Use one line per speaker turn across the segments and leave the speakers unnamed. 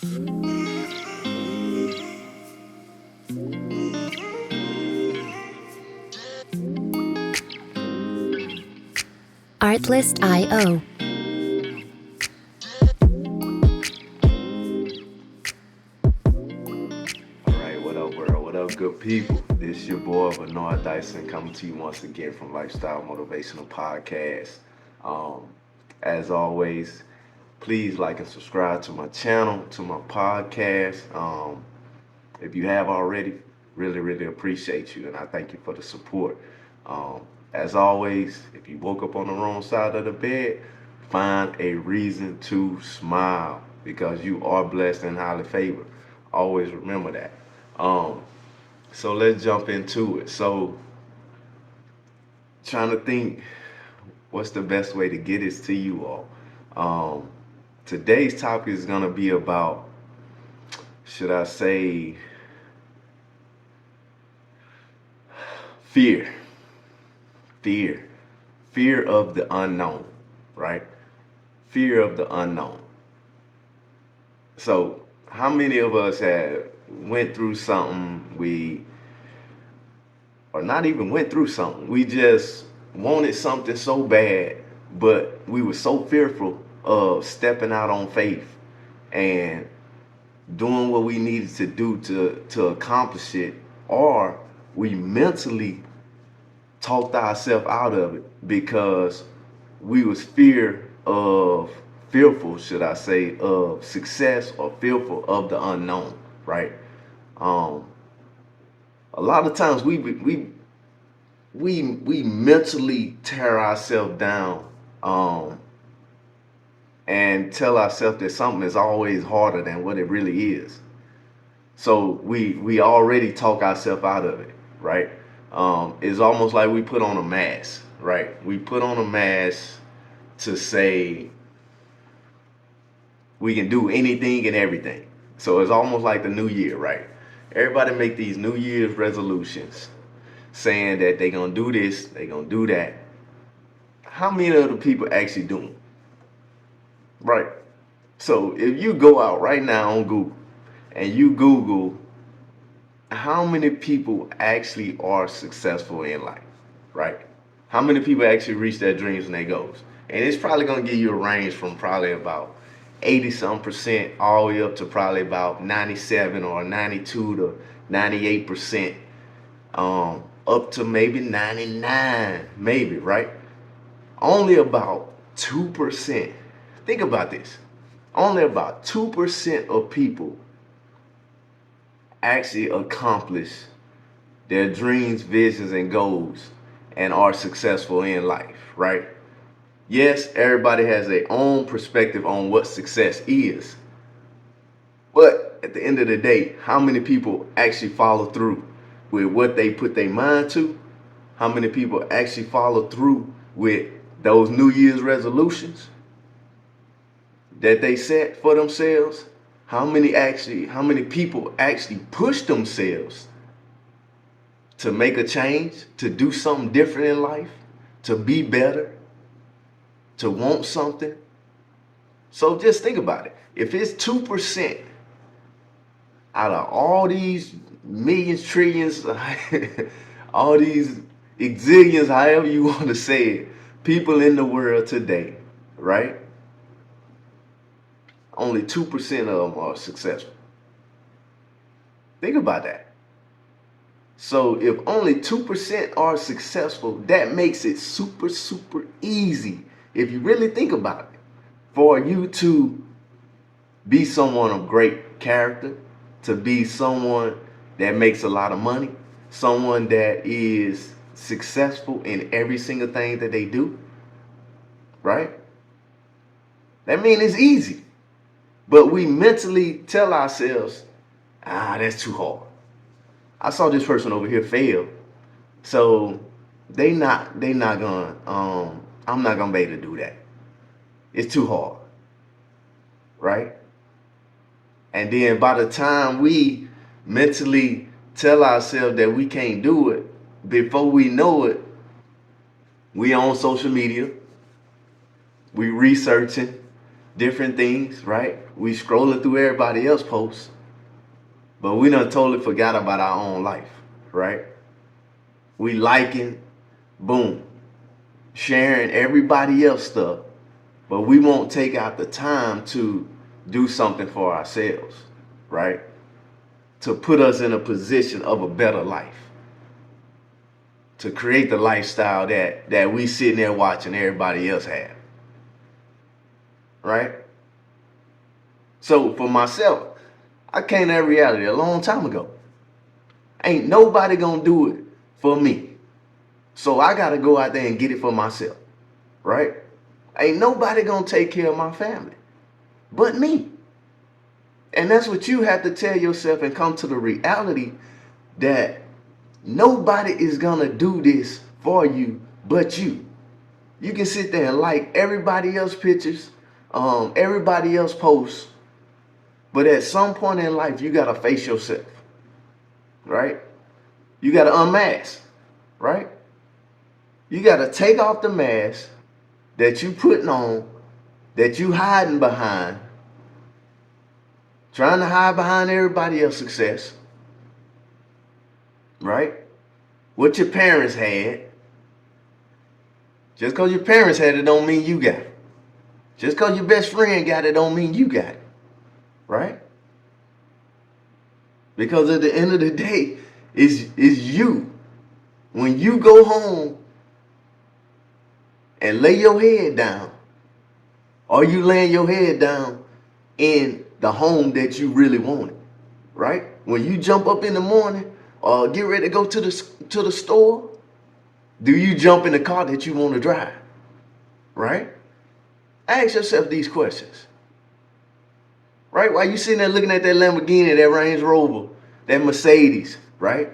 Artlist.io.
All right, what up, world? What up, good people? This your boy, Dyson, coming to you once again from Lifestyle Motivational Podcast. Um, as always, please like and subscribe to my channel, to my podcast. If you have already, really appreciate you, and I thank you for the support. Um, as always, if you woke up on the wrong side of the bed, find a reason to smile because you are blessed and highly favored. Always remember that. Um, so let's jump into it. So, trying to think what's the best way to get this to you all. Um, Today's topic is going to be about, should I say, fear. Fear. Fear of the unknown, right? Fear of the unknown. So, how many of us have went through something or not even went through something, we just wanted something so bad, but we were so fearful of stepping out on faith and doing what we needed to do to accomplish it, or we mentally talked ourselves out of it because we was fearful, should I say, of success or fearful of the unknown, right? Um, a lot of times we mentally tear ourselves down, and tell ourselves that something is always harder than what it really is. So we already talk ourselves out of it, right? It's almost like we put on a mask, right? We put on a mask to say we can do anything and everything. So it's almost like the new year, right? Everybody make these New Year's resolutions saying that they're going to do this, they're going to do that. How many of the people actually do them? Right? So if you go out right now on Google and you Google how many people actually are successful in life, right? How many people actually reach their dreams and their goals? And it's probably going to give you a range from probably about 80% all the way up to probably about 97 or 92 to 98%, up to maybe 99, maybe, right? Only about 2%. Think about this. Only about 2% of people actually accomplish their dreams, visions, and goals and are successful in life, right? Yes, everybody has their own perspective on what success is. But at the end of the day, how many people actually follow through with what they put their mind to? How many people actually follow through with those New Year's resolutions that they set for themselves? How many people actually push themselves to make a change, to do something different in life, to be better, to want something? So just think about it. If it's 2% out of all these millions, trillions, all these exillions, however you want to say it, people in the world today, right? Only 2% of them are successful. Think about that. So if only 2% are successful, that makes it super easy, if you really think about it, for you to be someone of great character, to be someone that makes a lot of money, someone that is successful in every single thing that they do, right? That means it's easy. But we mentally tell ourselves, that's too hard. I saw this person over here fail. So they not gonna I'm not gonna be able to do that. It's too hard. Right? And then by the time we mentally tell ourselves that we can't do it, before we know it, we on social media, we researching different things, right? We scrolling through everybody else's posts, but we done totally forgot about our own life, right? We liking, boom, sharing everybody else stuff, but we won't take out the time to do something for ourselves, right? To put us in a position of a better life. To create the lifestyle that we sitting there watching everybody else have. Right? So for myself, I came to that reality a long time ago. Ain't nobody gonna do it for me. So I gotta go out there and get it for myself. Right? Ain't nobody gonna take care of my family but me. And that's what you have to tell yourself and come to the reality that nobody is gonna do this for you but you. You can sit there and like everybody else pictures, everybody else posts, but at some point in life you gotta face yourself, right? You gotta unmask, right? You gotta take off the mask that you putting on, that you hiding behind, trying to hide behind everybody else's success, right? What your parents had. Just because your parents had it don't mean you got it. Just because your best friend got it don't mean you got it. Right? Because at the end of the day, it's you. When you go home and lay your head down, or you laying your head down in the home that you really wanted. Right? When you jump up in the morning or get ready to go to the store, do you jump in the car that you want to drive? Right? Ask yourself these questions. Right? While you sitting there looking at that Lamborghini, that Range Rover, that Mercedes, right?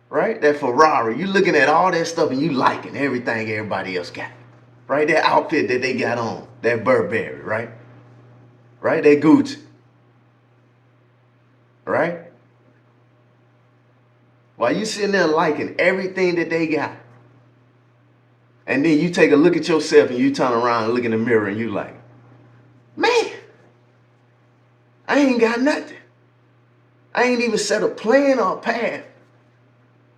Right? That Ferrari. You looking at all that stuff and you liking everything everybody else got. Right? That outfit that they got on. That Burberry, right? Right? That Gucci. Right? While you sitting there liking everything that they got. And then you take a look at yourself and you turn around and look in the mirror and you like, man, I ain't got nothing. I ain't even set a plan or a path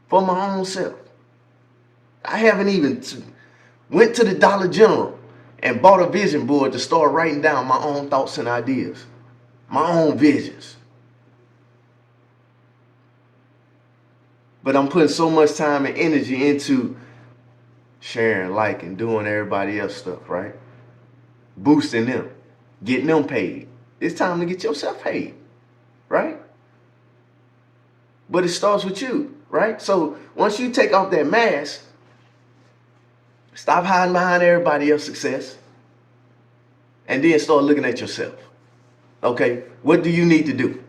for my own self. I haven't even went to the Dollar General and bought a vision board to start writing down my own thoughts and ideas, my own visions. But I'm putting so much time and energy into sharing, liking, doing everybody else stuff, right? Boosting them, getting them paid. It's time to get yourself paid, right? But it starts with you, right? So once you take off that mask, stop hiding behind everybody else's success, and then start looking at yourself. Okay, what do you need to do?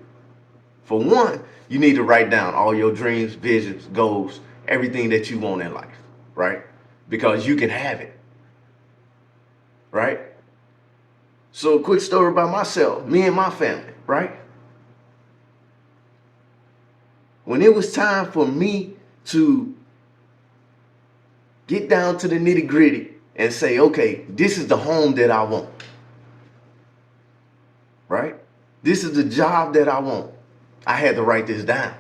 For one, you need to write down all your dreams, visions, goals, everything that you want in life, right? Because you can have it, right? So a quick story about myself, me and my family, right? When it was time for me to get down to the nitty gritty and say, okay, this is the home that I want, right? This is the job that I want. I had to write this down.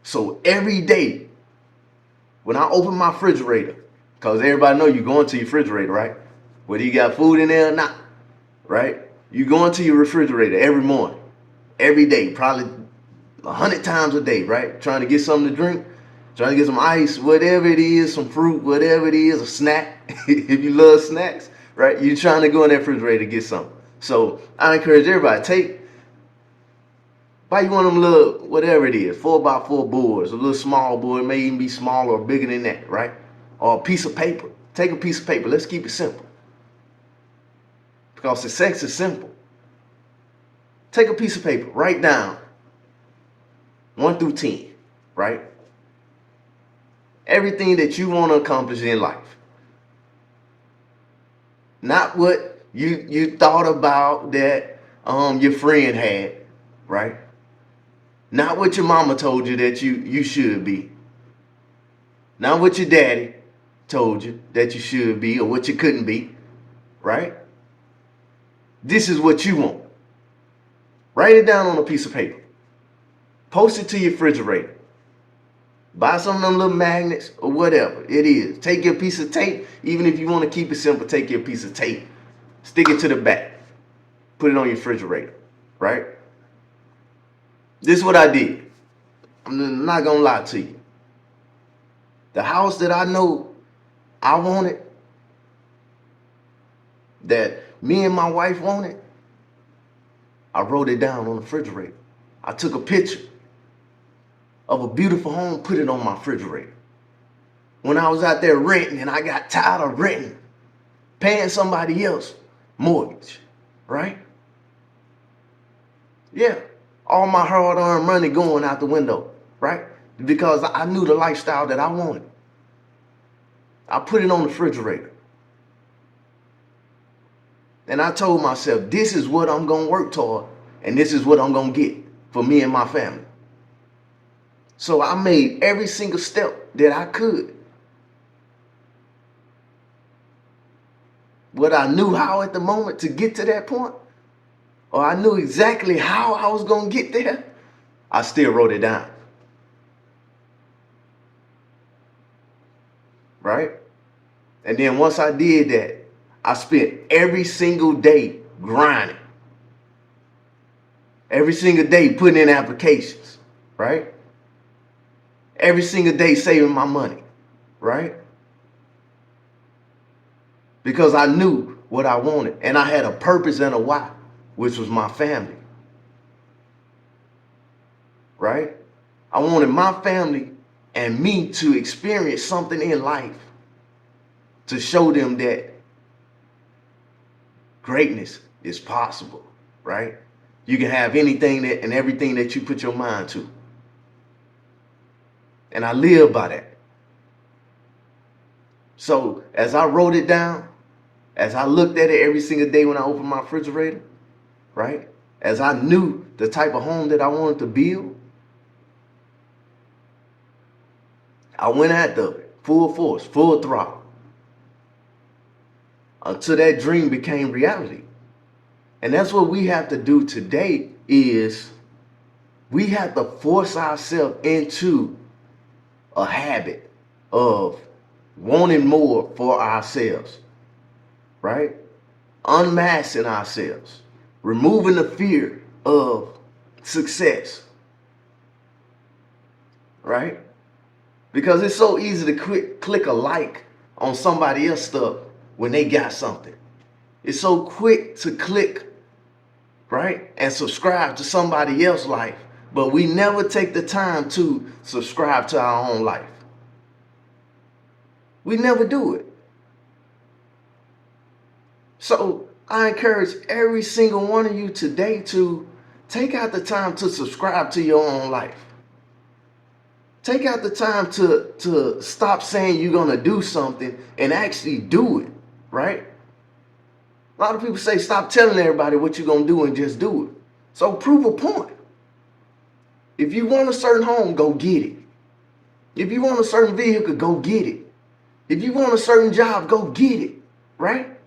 So every day when I open my refrigerator, because everybody know you go into your refrigerator, right? Whether you got food in there or not, right? You go into your refrigerator every morning, every day, probably 100 times a day, right? Trying to get something to drink, trying to get some ice, whatever it is, some fruit, whatever it is, a snack. If you love snacks, right? You're trying to go in that refrigerator to get something. So I encourage everybody, buy you one of them little, whatever it is, 4x4 boards, a little small board, it may even be smaller or bigger than that, right? Or a piece of paper. Take a piece of paper. Let's keep it simple. Because success is simple. Take a piece of paper, write down 1 through 10, right? Everything that you want to accomplish in life. Not what you thought about that your friend had, right? Not what your mama told you that you should be. Not what your daddy told you that you should be or what you couldn't be. right? This is what you want. Write it down on a piece of paper. Post it to your refrigerator. Buy some of them little magnets or whatever it is. Take your piece of tape. Even if you want to keep it simple, take your piece of tape. Stick it to the back. Put it on your refrigerator, right? This is what I did. I'm not going to lie to you. The house that I know I wanted, that me and my wife wanted, I wrote it down on the refrigerator. I took a picture of a beautiful home, put it on my refrigerator. When I was out there renting and I got tired of renting, paying somebody else mortgage, right? Yeah, all my hard-earned money going out the window, right? Because I knew the lifestyle that I wanted. I put it on the refrigerator. And I told myself, this is what I'm going to work toward, and this is what I'm going to get for me and my family. So I made every single step that I could. What I knew how at the moment to get to that point, or I knew exactly how I was going to get there, I still wrote it down. Right? And then once I did that, I spent every single day grinding. Every single day putting in applications, right? Every single day saving my money, right? Because I knew what I wanted and I had a purpose and a why, which was my family, right? I wanted my family and me to experience something in life to show them that greatness is possible, right? You can have anything that and everything that you put your mind to. And I live by that. So as I wrote it down, as I looked at it every single day when I opened my refrigerator, right? As I knew the type of home that I wanted to build, I went after it, full force, full throttle, until that dream became reality. And that's what we have to do today is we have to force ourselves into a habit of wanting more for ourselves, right? Unmasking ourselves, removing the fear of success, right? Because it's so easy to click a like on somebody else's stuff when they got something. It's so quick to click, right, and subscribe to somebody else's life, but we never take the time to subscribe to our own life. We never do it. So I encourage every single one of you today to take out the time to subscribe to your own life. Take out the time to stop saying you're going to do something and actually do it, right? A lot of people say stop telling everybody what you're going to do and just do it. So prove a point. If you want a certain home, go get it. If you want a certain vehicle, go get it. If you want a certain job, go get it, right?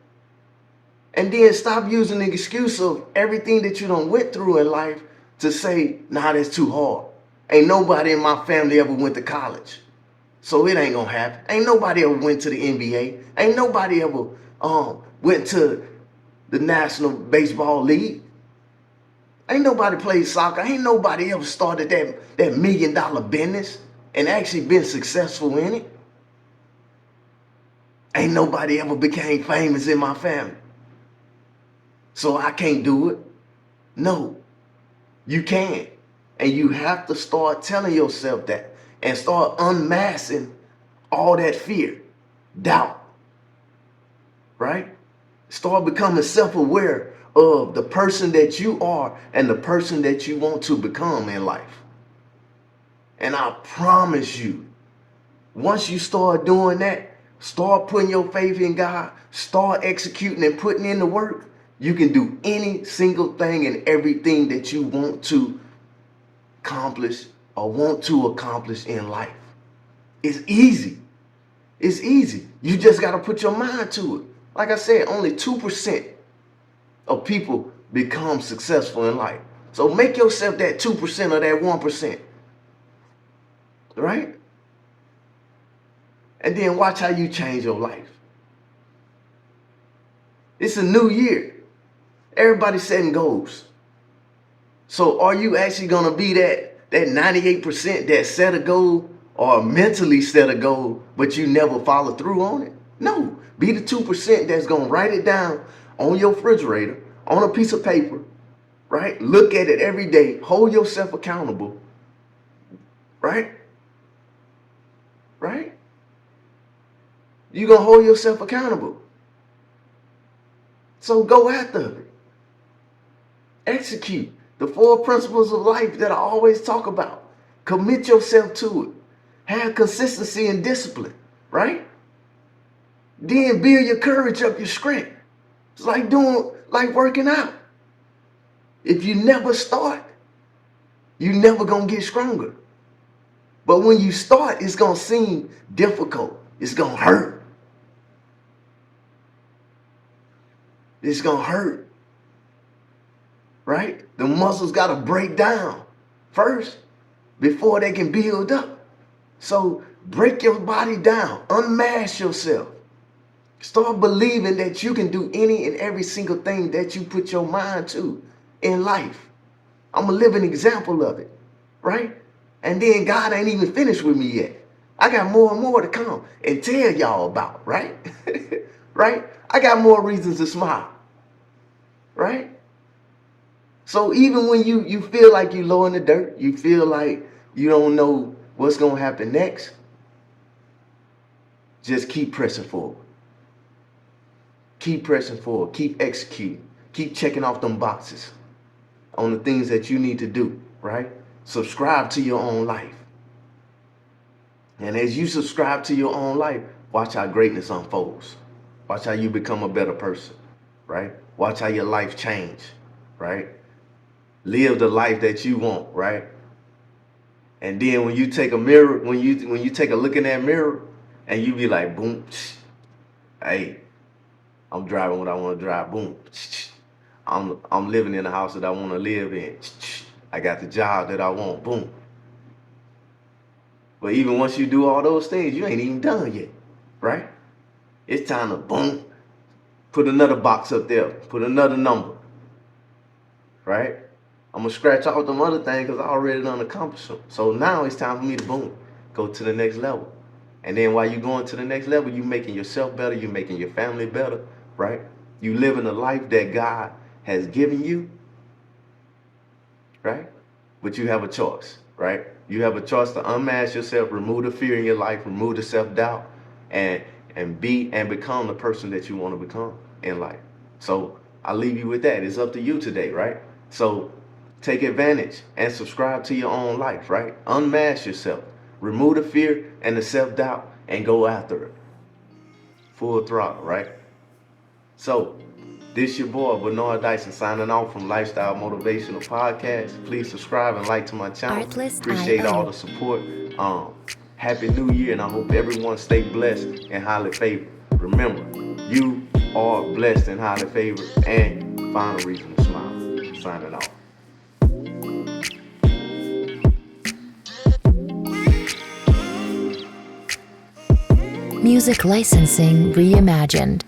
And then stop using the excuse of everything that you done went through in life to say, nah, that's too hard. Ain't nobody in my family ever went to college, so it ain't gonna happen. Ain't nobody ever went to the NBA. Ain't nobody ever went to the National Baseball League. Ain't nobody played soccer. Ain't nobody ever started that $1 million business and actually been successful in it. Ain't nobody ever became famous in my family, so I can't do it. No, you can. And you have to start telling yourself that and start unmasking all that fear, doubt, right? Start becoming self-aware of the person that you are and the person that you want to become in life. And I promise you, once you start doing that, start putting your faith in God, start executing and putting in the work, you can do any single thing and everything that you want to accomplish or want to accomplish in life. It's easy. It's easy. You just got to put your mind to it. Like I said, only 2% of people become successful in life. So make yourself that 2% or that 1%. Right? And then watch how you change your life. It's a new year. Everybody's setting goals. So are you actually going to be that 98% that set a goal or mentally set a goal, but you never follow through on it? No. Be the 2% that's going to write it down on your refrigerator, on a piece of paper, right? Look at it every day. Hold yourself accountable, right? Right? You're going to hold yourself accountable. So go after it. Execute the 4 principles of life that I always talk about. Commit yourself to it. Have consistency and discipline, right? Then build your courage up, your strength. It's like working out. If you never start, you're never going to get stronger. But when you start, it's going to seem difficult. It's going to hurt. It's going to hurt. Right? The muscles got to break down first before they can build up. So break your body down. Unmask yourself. Start believing that you can do any and every single thing that you put your mind to in life. I'm a living example of it. Right? And then God ain't even finished with me yet. I got more and more to come and tell y'all about. Right? Right? I got more reasons to smile. Right? So even when you feel like you're low in the dirt, you feel like you don't know what's going to happen next, just keep pressing forward. Keep pressing forward. Keep executing. Keep checking off them boxes on the things that you need to do, right? Subscribe to your own life. And as you subscribe to your own life, watch how greatness unfolds. Watch how you become a better person, right? Watch how your life change, right? Live the life that you want, right? And then when you take a mirror, when you take a look in that mirror, and you be like, boom, hey, I'm driving what I want to drive, boom. I'm living in the house that I want to live in. I got the job that I want, boom. But even once you do all those things, you ain't even done yet, right? It's time to boom, put another box up there, put another number, right? I'm going to scratch off them other things because I already done accomplished them. So now it's time for me to boom, go to the next level. And then while you're going to the next level, you're making yourself better, you're making your family better, right? You living the life that God has given you, right? But you have a choice, right? You have a choice to unmask yourself, remove the fear in your life, remove the self-doubt, and become the person that you want to become in life. So I'll leave you with that. It's up to you today, right? So take advantage and subscribe to your own life, right? Unmask yourself. Remove the fear and the self-doubt and go after it. Full throttle, right? So, this your boy, Bernard Dyson, signing off from Lifestyle Motivational Podcast. Please subscribe and like to my channel.
Artlist
Appreciate
IO.
all the support. Happy New Year, and I hope everyone stay blessed and highly favored. Remember, you are blessed and highly favored, and find a reason to smile. Signing off.
Music licensing reimagined.